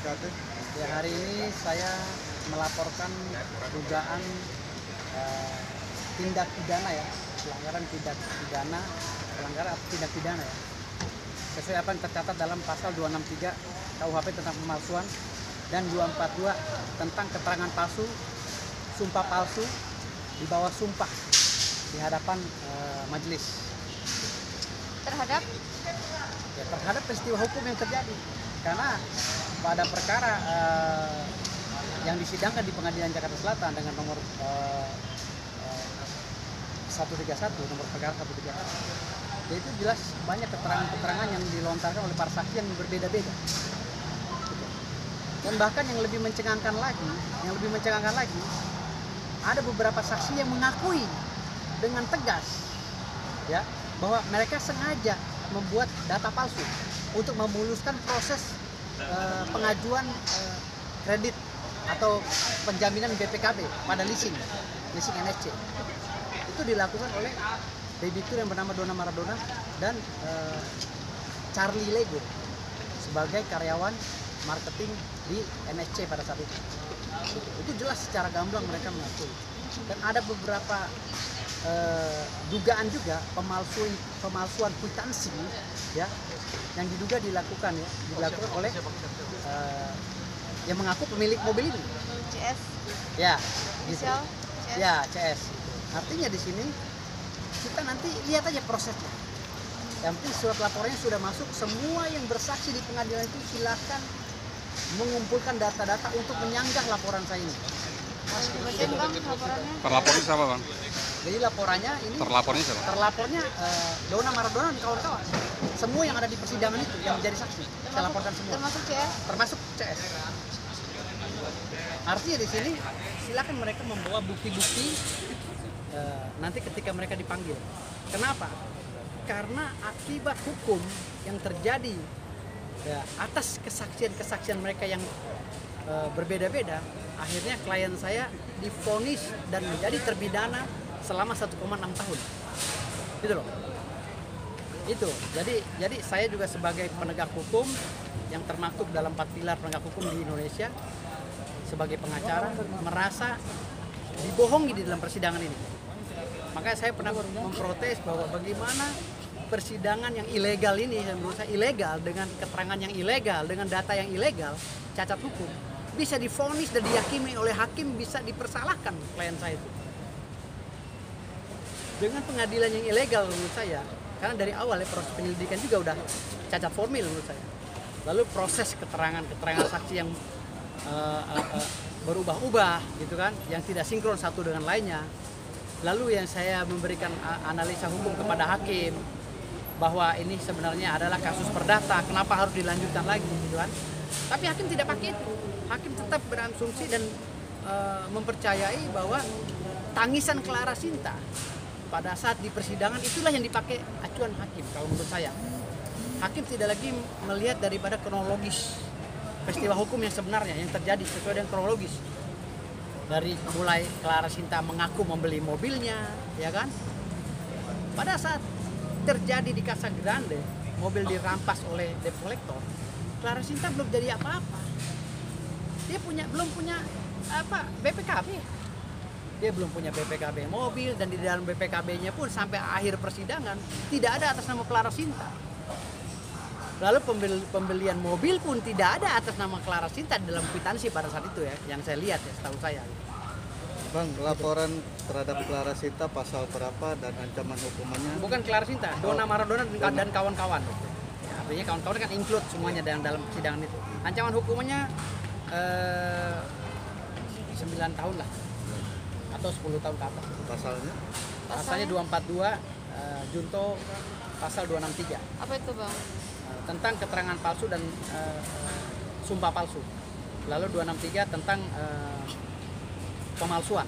BPKB? Ya, hari ini saya melaporkan dugaan tindak pidana ya, pelanggaran tindak pidana ya. Sesuai apa yang tercatat dalam pasal 263 KUHP tentang pemalsuan dan 242 tentang keterangan palsu, sumpah palsu di bawah sumpah di hadapan majelis. Terhadap peristiwa hukum yang terjadi, karena pada perkara yang disidangkan di Pengadilan Jakarta Selatan dengan nomor 131, nomor perkara 131, itu jelas banyak keterangan-keterangan yang dilontarkan oleh para saksi yang berbeda-beda. Dan bahkan yang lebih mencengangkan lagi, ada beberapa saksi yang mengakui dengan tegas ya bahwa mereka sengaja membuat data palsu untuk memuluskan proses pengajuan kredit atau penjaminan BPKB pada leasing NSC. Itu dilakukan oleh debitur yang bernama Dona Maradona dan Charlie Lego sebagai karyawan marketing di NSC pada saat itu. Itu jelas secara gamblang mereka mengakui. Dan ada beberapa dugaan juga pemalsuan kwitansi ya yang diduga dilakukan oleh yang mengaku pemilik mobil ini. CS. Ya, gitu. CS. Ya, CS. Artinya di sini kita nanti lihat aja prosesnya. Yang penting surat laporannya sudah masuk, semua yang bersaksi di pengadilan itu silakan mengumpulkan data-data untuk menyanggah laporan saya ini. Dibacain Bang laporannya. Terlapornya siapa Bang? Jadi laporannya ini Terlapornya siapa? terlapornya Dona Maradona dan kawan-kawan. Semua yang ada di persidangan itu yang menjadi saksi, saya laporkan semua. Termasuk CS. Termasuk CS. Artinya di sini silakan mereka membawa bukti-bukti nanti ketika mereka dipanggil. Kenapa? Karena akibat hukum yang terjadi ya, atas kesaksian mereka yang berbeda-beda, akhirnya klien saya divonis dan menjadi terpidana selama 1,6 tahun. Gitu loh. Itu. Jadi saya juga sebagai penegak hukum yang termaktub dalam 4 pilar penegak hukum di Indonesia, sebagai pengacara merasa dibohongi di dalam persidangan ini. Makanya saya pernah memprotes bahwa bagaimana persidangan yang ilegal ini, yang menurut saya ilegal, dengan keterangan yang ilegal, dengan data yang ilegal, cacat hukum, bisa divonis dan diyakini oleh hakim, bisa dipersalahkan klien saya itu. Dengan pengadilan yang ilegal menurut saya, karena dari awal ya proses penyelidikan juga udah cacat formil menurut saya. Lalu proses keterangan saksi yang berubah-ubah gitu kan, yang tidak sinkron satu dengan lainnya. Lalu yang saya memberikan analisa hukum kepada hakim bahwa ini sebenarnya adalah kasus perdata, kenapa harus dilanjutkan lagi gitu kan. Tapi hakim tidak pakai itu. Hakim tetap berasumsi dan mempercayai bahwa tangisan Clara Sinta pada saat di persidangan itulah yang dipakai acuan hakim. Kalau menurut saya, hakim tidak lagi melihat daripada kronologis peristiwa hukum yang sebenarnya yang terjadi sesuai dengan kronologis. Dari mulai Clara Sinta mengaku membeli mobilnya, ya kan? Pada saat terjadi di Casa Grande, mobil dirampas oleh debt collector, Clara Sinta belum jadi apa-apa. Dia belum punya BPKB. Dia belum punya BPKB mobil, dan di dalam BPKB-nya pun sampai akhir persidangan tidak ada atas nama Clara Sinta. Lalu pembelian mobil pun tidak ada atas nama Clara Sinta dalam kwitansi pada saat itu ya, yang saya lihat ya, setahu saya. Bang, laporan terhadap Clara Sinta pasal berapa dan ancaman hukumannya? Bukan Clara Sinta, Dona Maradona dan kawan-kawan. Ya, artinya kawan-kawan kan include semuanya dalam persidangan itu. Ancaman hukumannya 9 tahun lah, atau 10 tahun ke atas. Pasalnya? Pasalnya 242, junto pasal 263. Apa itu Bang? Tentang keterangan palsu dan sumpah palsu. Lalu 263 tentang pemalsuan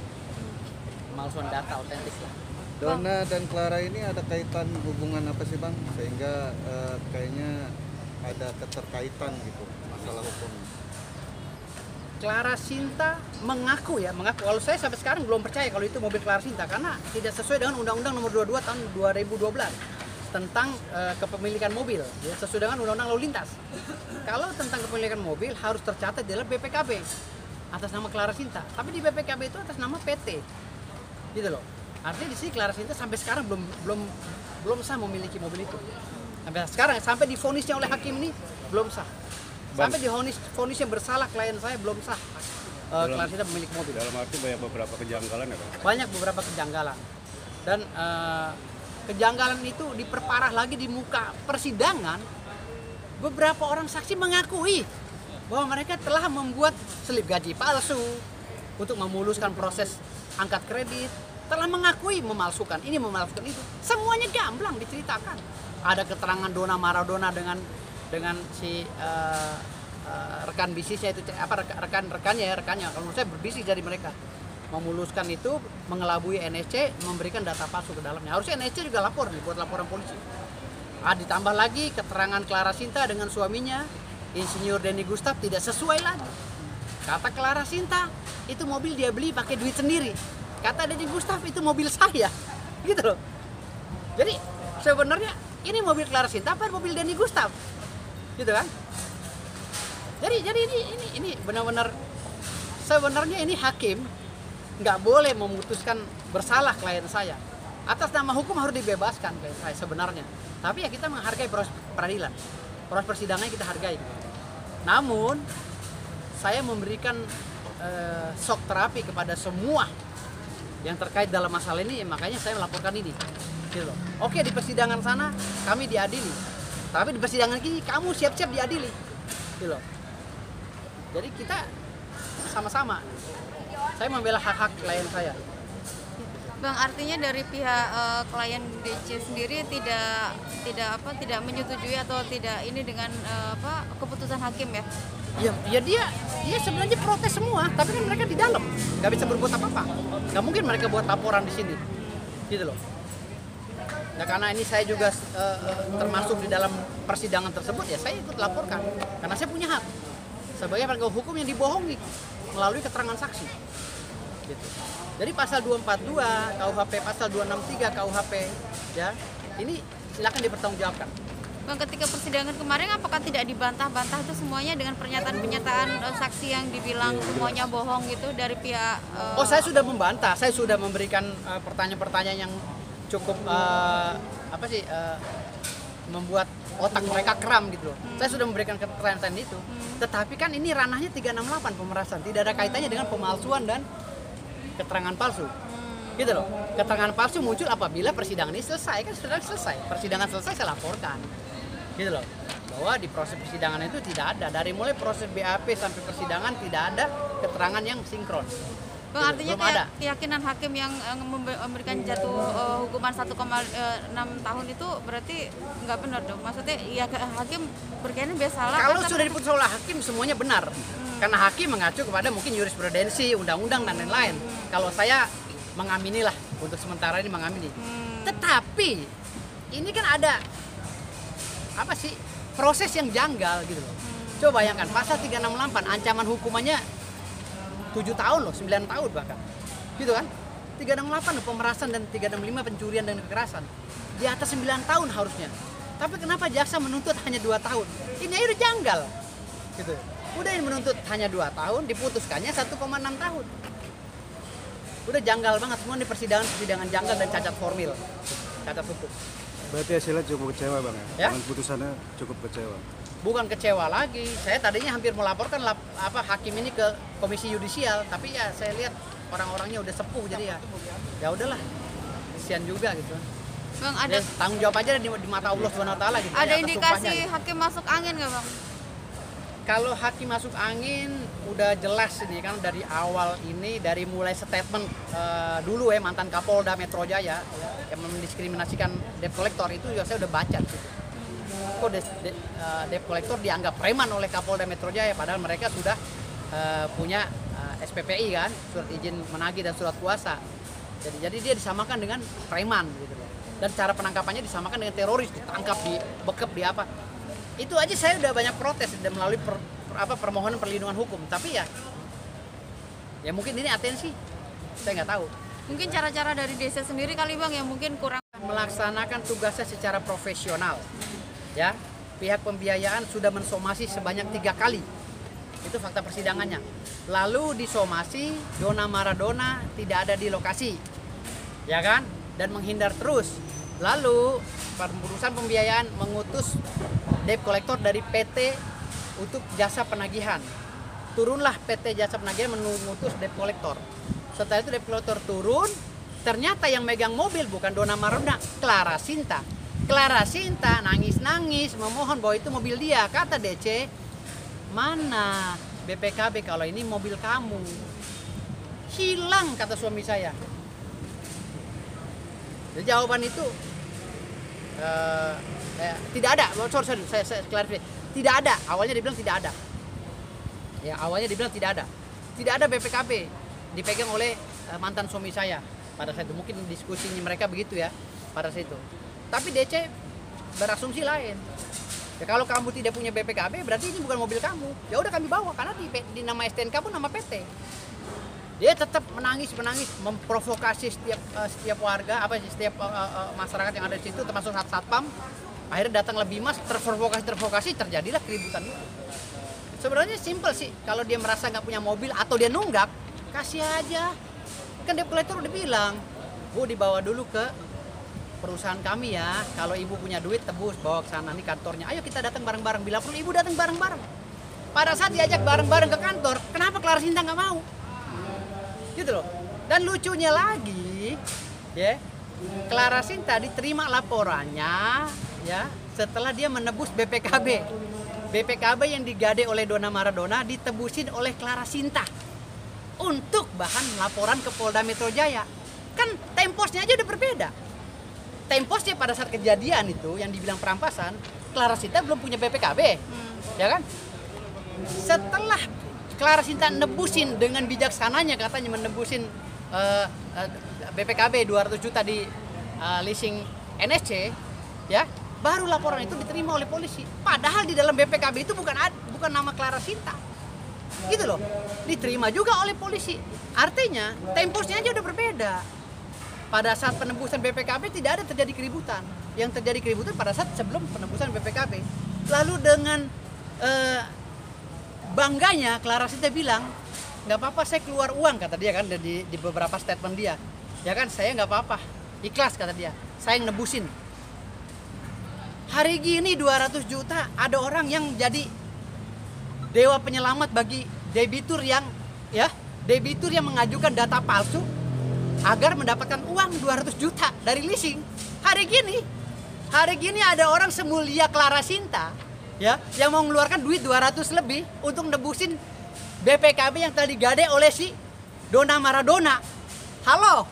data otentik lah. Dona dan Clara ini ada kaitan hubungan apa sih Bang? Sehingga kayaknya ada keterkaitan gitu masalah hukum. Clara Sinta mengaku. Kalau saya sampai sekarang belum percaya kalau itu mobil Clara Sinta, karena tidak sesuai dengan Undang-Undang Nomor 22 tahun 2012 tentang kepemilikan mobil, ya, sesuai dengan Undang-Undang Lalu Lintas. Kalau tentang kepemilikan mobil harus tercatat di dalam BPKB atas nama Clara Sinta, tapi di BPKB itu atas nama PT, gitu loh. Artinya di sini Clara Sinta sampai sekarang belum sah memiliki mobil itu. Sampai sekarang, sampai divonisnya oleh hakim ini belum sah. Sampai divonisnya bersalah klien saya belum sah. Clara Sinta memiliki mobil. Dalam arti banyak beberapa kejanggalan ya Bang? Banyak beberapa kejanggalan. Dan kejanggalan itu diperparah lagi di muka persidangan. Beberapa orang saksi mengakui bahwa mereka telah membuat selip gaji palsu untuk memuluskan proses angkat kredit, telah mengakui memalsukan ini, memalsukan itu. Semuanya gamblang diceritakan. Ada keterangan Dona Maradona dengan si rekan bisnisnya itu, rekannya kalau menurut saya berbisnis dari mereka. Memuluskan itu, mengelabui NSC, memberikan data palsu ke dalamnya. Harusnya NSC juga lapor nih, buat laporan polisi. Ditambah lagi keterangan Clara Sinta dengan suaminya, Insinyur Denny Gustaf, tidak sesuai lagi. Kata Clara Sinta, itu mobil dia beli pakai duit sendiri. Kata Denny Gustaf, itu mobil saya. Gitu loh. Jadi sebenarnya ini mobil Clara Sinta apa mobil Denny Gustaf? Gitu kan? Jadi ini benar-benar sebenarnya ini hakim nggak boleh memutuskan bersalah klien saya. Atas nama hukum harus dibebaskan klien saya sebenarnya. Tapi ya kita menghargai proses peradilan. Proses persidangannya kita hargai. Namun saya memberikan shock terapi kepada semua yang terkait dalam masalah ini, makanya saya melaporkan ini. Gitu loh. Oke, di persidangan sana kami diadili. Tapi di persidangan ini kamu siap-siap diadili. Gitu loh. Jadi kita sama-sama. Saya membela hak-hak klien saya. Bang, artinya dari pihak klien DC sendiri tidak menyetujui atau tidak ini dengan keputusan hakim ya? Ya dia sebenarnya protes semua, tapi kan mereka di dalam, nggak bisa berbuat apa-apa. Nggak mungkin mereka buat laporan di sini, gitu loh. Nah, karena ini saya juga termasuk di dalam persidangan tersebut, ya saya ikut laporkan, karena saya punya hak sebagai penegak hukum yang dibohongi melalui keterangan saksi. Gitu. Jadi pasal 242 KUHP, pasal 263 KUHP, ya ini silakan dipertanggungjawabkan. Bang, ketika persidangan kemarin apakah tidak dibantah-bantah itu semuanya dengan pernyataan saksi yang dibilang semuanya bohong gitu dari pihak? Saya sudah membantah, saya sudah memberikan pertanyaan-pertanyaan yang cukup membuat otak mereka kram gitu loh. Saya sudah memberikan keterangan itu. Tetapi kan ini ranahnya 368 pemerasan, tidak ada kaitannya dengan pemalsuan dan keterangan palsu. Gitu loh. Keterangan palsu muncul apabila persidangan ini selesai, kan sudah selesai. Persidangan selesai saya laporkan. Gitu loh. Bahwa di proses persidangan itu tidak ada, dari mulai proses BAP sampai persidangan tidak ada keterangan yang sinkron. Bang, artinya keyakinan hakim yang memberikan jatuh hukuman 1,6 tahun itu berarti nggak benar dong? Maksudnya ya hakim berkeyakinan biasalah. Kalau sudah diputus oleh hakim semuanya benar. Karena hakim mengacu kepada mungkin jurisprudensi, undang-undang dan lain-lain. Kalau saya mengamini lah, untuk sementara ini mengamini. Tetapi ini kan ada proses yang janggal gitu loh. Coba bayangkan pasal 368 ancaman hukumannya 7 tahun loh, 9 tahun bahkan. Gitu kan? 368 loh, pemerasan dan 365 pencurian dan kekerasan. Di atas 9 tahun harusnya. Tapi kenapa jaksa menuntut hanya 2 tahun? Ini aja udah janggal. Gitu. Udah yang menuntut hanya 2 tahun, diputuskannya 1,6 tahun. Udah janggal banget semua di persidangan janggal dan cacat formil. Cacat hukum. Berarti hasilnya cukup kecewa Bang ya? Dengan putusannya cukup kecewa. Bukan kecewa lagi. Saya tadinya hampir melaporkan hakim ini ke Komisi Yudisial, tapi ya saya lihat orang-orangnya udah sepuh jadi ya udahlah. Kasihan juga gitu. Bang, ada tanggung jawab aja di mata Allah Subhanahu wa taala gitu. Ada indikasi hakim masuk angin nggak Bang? Kalau hakim masuk angin udah jelas ini kan dari awal ini, dari mulai statement dulu mantan Kapolda Metro Jaya yang mendiskriminasikan debt collector itu ya saya udah baca gitu. Kok debt collector dianggap preman oleh Kapolda Metro Jaya padahal mereka sudah punya SPPI kan, surat izin menagih dan surat kuasa. Jadi dia disamakan dengan preman gitu loh. Dan cara penangkapannya disamakan dengan teroris, ditangkap, dibekep, di apa. Itu aja saya udah banyak protes dan melalui permohonan perlindungan hukum. Tapi ya mungkin ini atensi, saya nggak tahu. Mungkin cara-cara dari desa sendiri kali Bang yang mungkin kurang melaksanakan tugasnya secara profesional. Ya, pihak pembiayaan sudah mensomasi sebanyak 3 kali. Itu fakta persidangannya. Lalu disomasi, Dona Maradona tidak ada di lokasi, ya kan? Dan menghindar terus. Lalu perusahaan pembiayaan mengutus debt collector dari PT untuk jasa penagihan. Turunlah PT jasa penagihan mengutus debt collector. Setelah itu debt collector turun, ternyata yang megang mobil bukan Dona Maradona, Clara Sinta. Clara Sinta nangis-nangis memohon bahwa itu mobil dia. Kata DC, mana BPKB kalau ini mobil kamu? Hilang, kata suami saya. Jadi jawaban itu tidak ada. Sorry, saya klarifikasi. Tidak ada. Awalnya dibilang tidak ada. Ya, awalnya dibilang tidak ada. Tidak ada BPKB dipegang oleh mantan suami saya pada saat itu. Mungkin diskusinya mereka begitu ya pada saat itu. Tapi DC berasumsi lain. Ya, kalau kamu tidak punya BPKB berarti ini bukan mobil kamu. Ya udah kami bawa karena di nama STNK pun nama PT. Dia tetap menangis, memprovokasi setiap warga, setiap masyarakat yang ada di situ, termasuk satpam. Akhirnya datang lebih mas, terprovokasi, terjadilah keributan itu. Sebenarnya simpel sih, kalau dia merasa nggak punya mobil atau dia nunggak, kasih aja. Kan debt collector udah bilang, Bu dibawa dulu ke perusahaan kami ya, kalau ibu punya duit tebus bawa ke sana, nih kantornya, ayo kita datang bareng-bareng. Bila perlu ibu datang bareng-bareng. Pada saat diajak bareng-bareng ke kantor, kenapa Clara Sinta nggak mau? Gitu loh. Dan lucunya lagi, ya, Clara Sinta diterima laporannya, ya, setelah dia menebus BPKB. BPKB yang digade oleh Dona Maradona ditebusin oleh Clara Sinta untuk bahan laporan ke Polda Metro Jaya. Kan temposnya aja udah berbeda. Temposnya pada saat kejadian itu yang dibilang perampasan, Clara Sinta belum punya BPKB, ya kan? Setelah Clara Sinta nebusin dengan bijaksananya, katanya menebusin BPKB 200 juta di leasing NSC, ya, baru laporan itu diterima oleh polisi. Padahal di dalam BPKB itu bukan nama Clara Sinta, gitu loh. Diterima juga oleh polisi. Artinya temposnya aja udah berbeda. Pada saat penembusan BPKB tidak ada terjadi keributan. Yang terjadi keributan pada saat sebelum penembusan BPKB. Lalu dengan bangganya Clara Sinta bilang, nggak apa-apa saya keluar uang, kata dia kan di beberapa statement dia. Ya kan, saya nggak apa-apa, ikhlas kata dia, saya yang nebusin. Hari gini 200 juta ada orang yang jadi dewa penyelamat bagi debitur yang mengajukan data palsu agar mendapatkan uang 200 juta dari leasing. Hari gini ada orang semulia Clara Sinta, ya, yang mau mengeluarkan duit 200 lebih untuk nebusin BPKB yang telah digade oleh si Dona Maradona. Halo,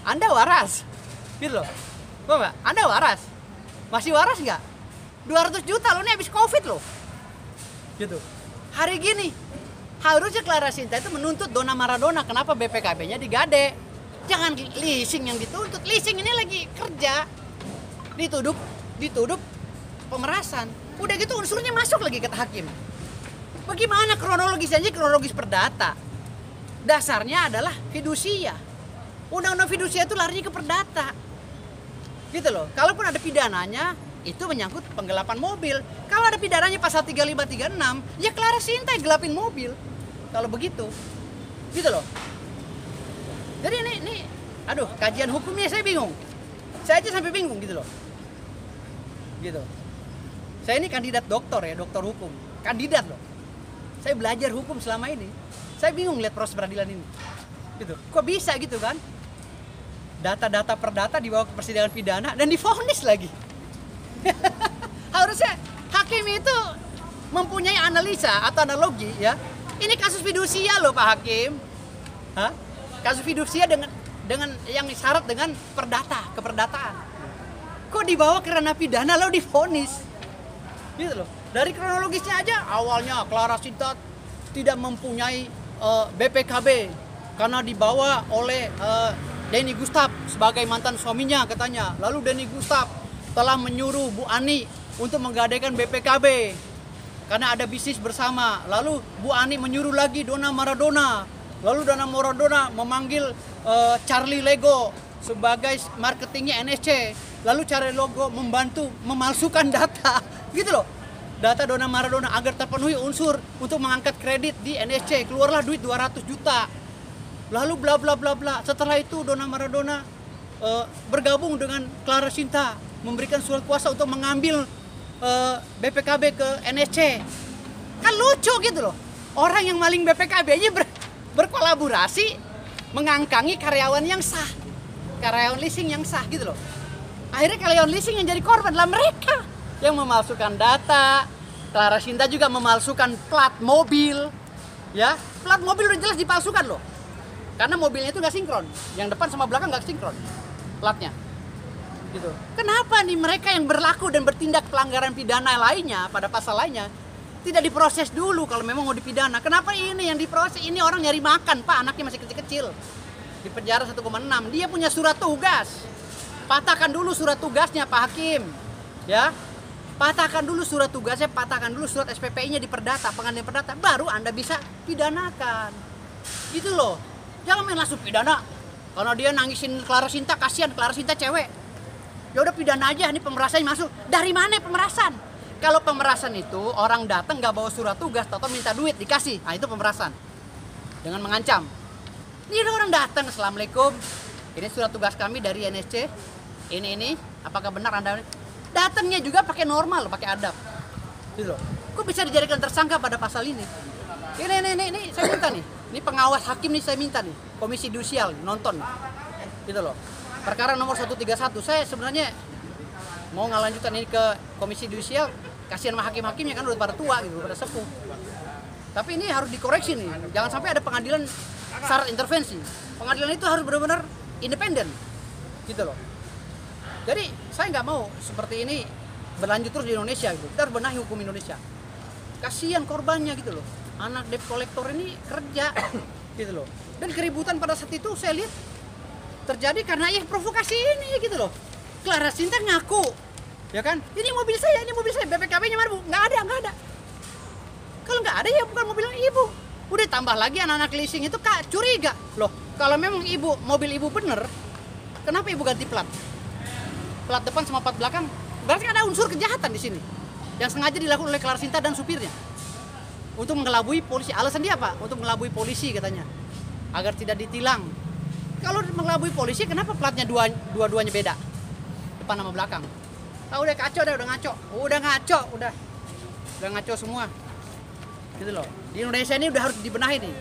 Anda waras? Gitu loh. Bapak, Anda waras? Masih waras nggak? 200 juta lo, ini habis COVID loh. Gitu. Hari gini harusnya Clara Sinta itu menuntut Dona Maradona, kenapa BPKB-nya digade? Jangan leasing yang dituntut. Leasing ini lagi kerja. Dituduh pemerasan. Udah gitu unsurnya masuk lagi kata hakim. Bagaimana kronologisnya? Kronologis perdata. Dasarnya adalah fidusia. Undang-undang fidusia itu larinya ke perdata. Gitu loh. Kalaupun ada pidananya, itu menyangkut penggelapan mobil. Kalau ada pidananya pasal 3536, ya Clara Sinta yang gelapin mobil. Kalau begitu. Gitu loh. Jadi ini aduh, kajian hukumnya saya bingung. Saya aja sampai bingung gitu loh. Gitu. Saya ini kandidat doktor ya, doktor hukum. Kandidat loh. Saya belajar hukum selama ini. Saya bingung lihat proses peradilan ini. Gitu. Kok bisa gitu kan? Data-data perdata dibawa ke persidangan pidana dan divonis lagi. Harusnya hakim itu mempunyai analisa atau analogi ya. Ini kasus fidusia loh Pak Hakim. Hah? Kasus fidusia dengan yang syarat dengan keperdataan. Kok dibawa ke ranah pidana lalu divonis? Gitu loh. Dari kronologisnya aja, awalnya Clara Sinta tidak mempunyai BPKB karena dibawa oleh Denny Gustaf sebagai mantan suaminya katanya. Lalu Denny Gustaf telah menyuruh Bu Ani untuk menggadaikan BPKB karena ada bisnis bersama. Lalu Bu Ani menyuruh lagi Dona Maradona. Lalu Dona Maradona memanggil Charlie Lego sebagai marketingnya NSC, lalu cari logo membantu memalsukan data, gitu loh. Data Dona Maradona agar terpenuhi unsur untuk mengangkat kredit di NSC, keluarlah duit 200 juta. Lalu bla bla bla bla. Setelah itu Dona Maradona bergabung dengan Clara Sinta, memberikan surat kuasa untuk mengambil BPKB ke NSC. Kan lucu gitu loh. Orang yang maling BPKB aja berkolaborasi mengangkangi karyawan yang sah, karyawan leasing yang sah gitu loh. Akhirnya karyawan leasing yang jadi korban adalah mereka yang memalsukan data. Clara Sinta juga memalsukan plat mobil, ya. Plat mobil udah jelas dipalsukan loh, karena mobilnya itu nggak sinkron, yang depan sama belakang nggak sinkron platnya, gitu. Kenapa nih mereka yang berlaku dan bertindak pelanggaran pidana lainnya pada pasal lainnya tidak diproses dulu kalau memang mau dipidana? Kenapa ini yang diproses? Ini orang nyari makan, Pak, anaknya masih kecil-kecil, di penjara 1,6. Dia punya surat tugas, patahkan dulu surat tugasnya Pak Hakim, ya. Patahkan dulu surat tugasnya, patahkan dulu surat SPPI-nya di perdata, pengadilan perdata, baru Anda bisa pidanakan. Gitu loh. Jangan main langsung pidana. Karena dia nangisin Clara Sinta, kasihan Clara Sinta cewek. Ya udah pidana aja, ini pemerasan masuk. Dari mana pemerasan? Kalau pemerasan itu orang datang nggak bawa surat tugas, atau minta duit dikasih, nah itu pemerasan. Dengan mengancam. Ini orang datang, Assalamualaikum, ini surat tugas kami dari NSC. Ini, apakah benar Anda? Datangnya juga pakai normal, pakai adab. Gitu loh. Kok bisa dijadikan tersangka pada pasal ini? Ini saya minta nih. Ini pengawas hakim nih saya minta nih. Komisi Judisial nonton. Gitu loh. Perkara nomor 131. Saya sebenarnya mau ngalanjutan ini ke Komisi Judisial. Kasihan sama hakim-hakimnya kan udah pada tua gitu, pada sepuh. Tapi ini harus dikoreksi nih. Jangan sampai ada pengadilan syarat intervensi. Pengadilan itu harus benar-benar independen. Gitu loh. Jadi saya nggak mau seperti ini berlanjut terus di Indonesia gitu. Kita harus benahi hukum Indonesia. Kasihan korbannya gitu loh. Anak debt collector ini kerja gitu loh. Dan keributan pada saat itu saya lihat terjadi karena ya provokasi ini gitu loh. Clara Sinta ngaku, ya kan? Ini mobil saya, BPKB-nya mana Bu? Nggak ada. Kalau nggak ada ya bukan mobil ibu. Udah tambah lagi anak-anak leasing itu Kak curiga. Loh, kalau memang mobil ibu bener, kenapa ibu ganti plat? Plat depan sama plat belakang, berarti ada unsur kejahatan di sini yang sengaja dilakukan oleh Clara Sinta dan supirnya untuk mengelabui polisi. Alasan dia apa? Untuk mengelabui polisi katanya, agar tidak ditilang. Kalau mengelabui polisi, kenapa platnya dua-duanya beda, depan sama belakang? Udah kacau, udah ngaco semua, gitu loh. Di Indonesia ini udah harus dibenahi nih.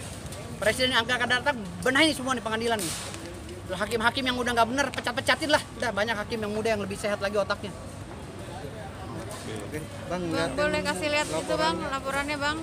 Presiden yang akan datang benahi semua nih pengadilan nih. Hakim-hakim yang udah nggak bener pecat-pecatin lah. Udah banyak hakim yang muda yang lebih sehat lagi otaknya. Oke, Bang, Bang boleh kasih lihat itu Bang, laporannya Bang.